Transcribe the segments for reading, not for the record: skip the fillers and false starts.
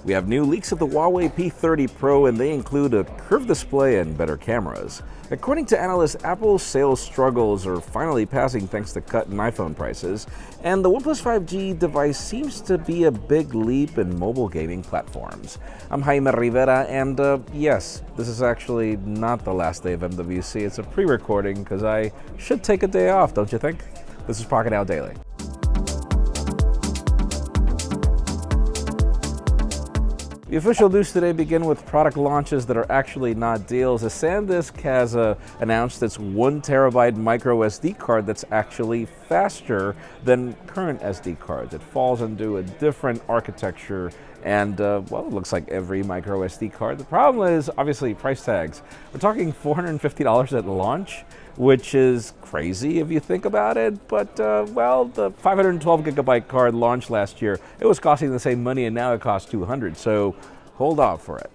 We have new leaks of the Huawei P30 Pro, and they include a curved display and better cameras. According to analysts, Apple's sales struggles are finally passing thanks to cut in iPhone prices, and the OnePlus 5G device seems to be a big leap in mobile gaming platforms. I'm Jaime Rivera, and yes, this is actually not the last day of MWC. It's a pre-recording because I should take a day off, don't you think? This is Pocketnow Daily. The official news today begin with product launches that are actually not deals, as SanDisk has announced its 1 terabyte microSD card that's actually faster than current SD cards. It falls into a different architecture and, well, it looks like every microSD card. The problem is, obviously, price tags. We're talking $450 at launch, which is crazy if you think about it, but, well, the 512 gigabyte card launched last year. It was costing the same money, and now it costs $200, so hold off for it.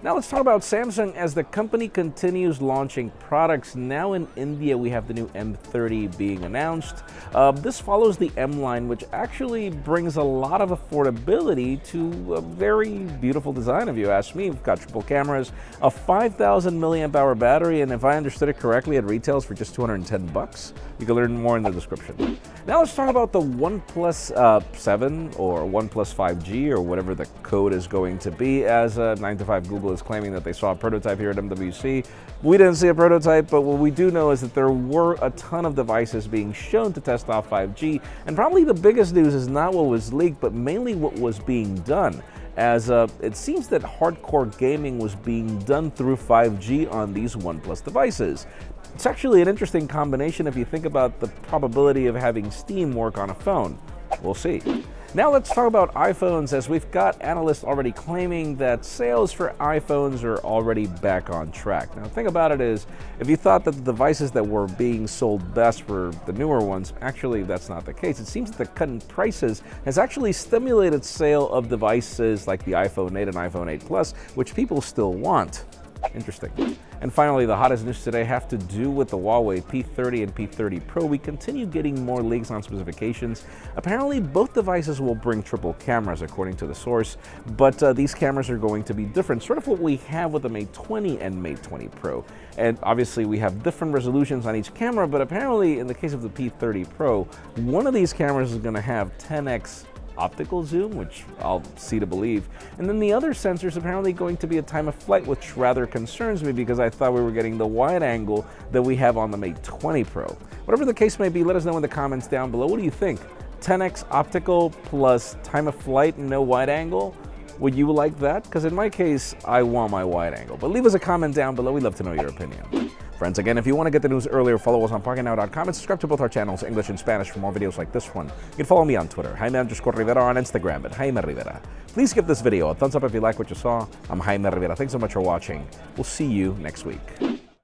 Now let's talk about Samsung as the company continues launching products. Now in India, we have the new M30 being announced. This follows the M line, which actually brings a lot of affordability to a very beautiful design, if you ask me. We've got triple cameras, a 5,000 milliamp hour battery, and if I understood it correctly, it retails for just $210. You can learn more in the description. Now let's talk about the OnePlus 7 or OnePlus 5G or whatever the code is going to be, as 9to5 Google is claiming that they saw a prototype here at MWC. We didn't see a prototype, but what we do know is that there were a ton of devices being shown to test off 5G, and probably the biggest news is not what was leaked, but mainly what was being done, as it seems that hardcore gaming was being done through 5G on these OnePlus devices. It's actually an interesting combination if you think about the probability of having Steam work on a phone. We'll see. Now let's talk about iPhones, as we've got analysts already claiming that sales for iPhones are already back on track. Now the thing about it is, if you thought that the devices that were being sold best were the newer ones, actually that's not the case. It seems that the cut in prices has actually stimulated sale of devices like the iPhone 8 and iPhone 8 Plus, which people still want. Interesting. And finally, the hottest news today have to do with the Huawei P30 and P30 Pro. We continue getting more leaks on specifications. Apparently, both devices will bring triple cameras, according to the source, but these cameras are going to be different, sort of what we have with the Mate 20 and Mate 20 Pro. And obviously, we have different resolutions on each camera, but apparently, in the case of the P30 Pro, one of these cameras is going to have 10x optical zoom, which I'll see to believe. And then the other sensor is apparently going to be a time of flight, which rather concerns me because I thought we were getting the wide angle that we have on the Mate 20 Pro. Whatever the case may be, let us know in the comments down below. What do you think? 10x optical plus time of flight and no wide angle? Would you like that? Because in my case, I want my wide angle. But leave us a comment down below. We'd love to know your opinion. Friends, again, if you want to get the news earlier, follow us on Pocketnow.com and subscribe to both our channels, English and Spanish, for more videos like this one. You can follow me on Twitter, Jaime_Rivera, on Instagram at Jaime Rivera. Please give this video a thumbs up if you like what you saw. I'm Jaime Rivera. Thanks so much for watching. We'll see you next week.